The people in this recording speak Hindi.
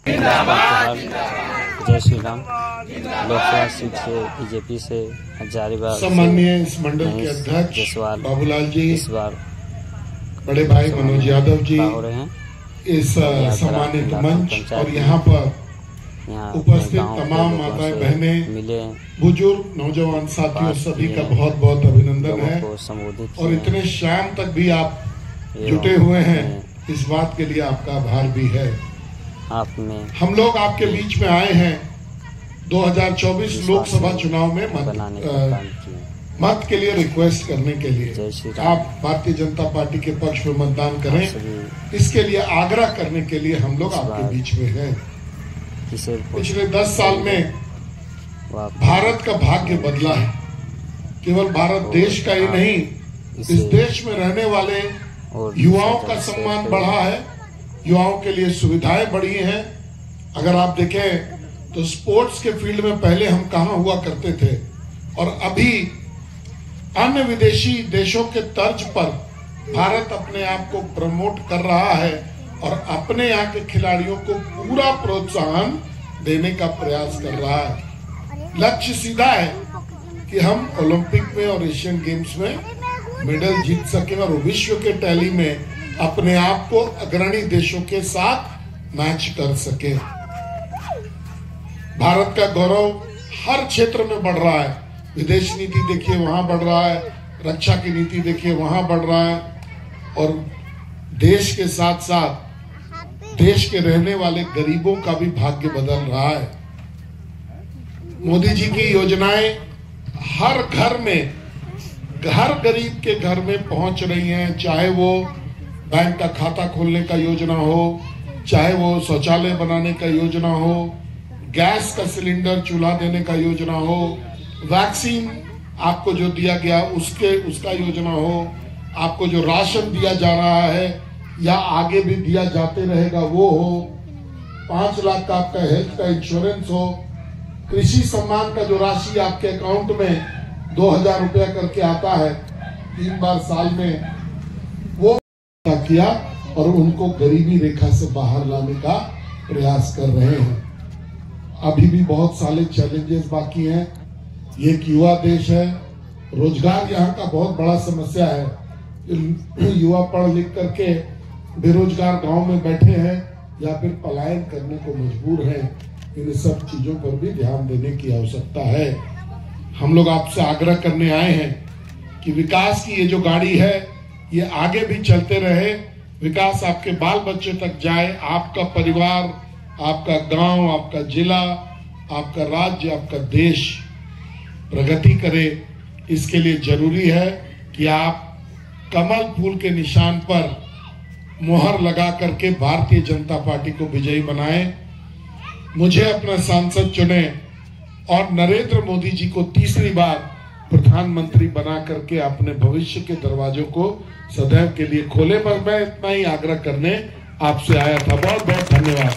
जय श्री राम। लोकसभा सीट से बीजेपी से हजारीबाग सम्माननीय इस मंडल के अध्यक्ष बाबूलाल जी, इस बार बड़े भाई मनोज यादव जी, हो रहे हैं इस सम्मानित मंच और यहाँ पर उपस्थित तमाम माताएं बहनें, मिले, बुजुर्ग नौजवान साथियों, सभी का बहुत बहुत अभिनंदन है। और इतने शाम तक भी आप जुटे हुए हैं, इस बात के लिए आपका आभार भी है। हम लोग आपके बीच में आए हैं 2024 लोकसभा चुनाव में मत के लिए रिक्वेस्ट करने के लिए। आप भारतीय जनता पार्टी के पक्ष में मतदान करें, इसके लिए आग्रह करने के लिए हम लोग आपके बीच में हैं। पिछले 10 साल में भारत का भाग्य बदला है। केवल भारत देश का ही नहीं, इस देश में रहने वाले युवाओं का सम्मान बढ़ा है, युवाओं के लिए सुविधाएं बढ़ी हैं। अगर आप देखें तो स्पोर्ट्स के फील्ड में पहले हम कहां हुआ करते थे, और अभी अन्य विदेशी देशों के तर्ज पर भारत अपने आप को प्रमोट कर रहा है और अपने यहाँ के खिलाड़ियों को पूरा प्रोत्साहन देने का प्रयास कर रहा है। लक्ष्य सीधा है कि हम ओलंपिक में और एशियन गेम्स में मेडल जीत सकें और विश्व के टैली में अपने आप को अग्रणी देशों के साथ मैच कर सके। भारत का गौरव हर क्षेत्र में बढ़ रहा है। विदेश नीति देखिए वहां बढ़ रहा है, रक्षा की नीति देखिए वहां बढ़ रहा है, और देश के साथ साथ देश के रहने वाले गरीबों का भी भाग्य बदल रहा है। मोदी जी की योजनाएं हर घर में, हर गरीब के घर में पहुंच रही हैं, चाहे वो बैंक का खाता खोलने का योजना हो, चाहे वो शौचालय बनाने का योजना हो, गैस का सिलेंडर चूल्हा देने का योजना हो, वैक्सीन आपको जो दिया गया उसका योजना हो, आपको जो राशन दिया जा रहा है या आगे भी दिया जाते रहेगा वो हो, 5 लाख का आपका हेल्थ का इंश्योरेंस हो, कृषि सम्मान का जो राशि आपके अकाउंट में 2000 रुपया करके आता है 3 बार साल में, वो किया और उनको गरीबी रेखा से बाहर लाने का प्रयास कर रहे हैं। अभी भी बहुत सारे चैलेंजेस बाकी हैं। ये एक युवा देश है, रोजगार यहाँ का बहुत बड़ा समस्या है। युवा पढ़ लिख करके बेरोजगार गांव में बैठे हैं या फिर पलायन करने को मजबूर हैं। इन सब चीजों पर भी ध्यान देने की आवश्यकता है। हम लोग आपसे आग्रह करने आए हैं कि विकास की ये जो गाड़ी है ये आगे भी चलते रहे, विकास आपके बाल बच्चे तक जाए, आपका परिवार, आपका गांव, आपका जिला, आपका राज्य, आपका देश प्रगति करे। इसके लिए जरूरी है कि आप कमल फूल के निशान पर मोहर लगा करके भारतीय जनता पार्टी को विजयी बनाएं, मुझे अपना सांसद चुने और नरेंद्र मोदी जी को तीसरी बार प्रधानमंत्री बना करके अपने भविष्य के दरवाजों को सदैव के लिए खोले। पर मैं इतना ही आग्रह करने आपसे आया था। बहुत बहुत धन्यवाद।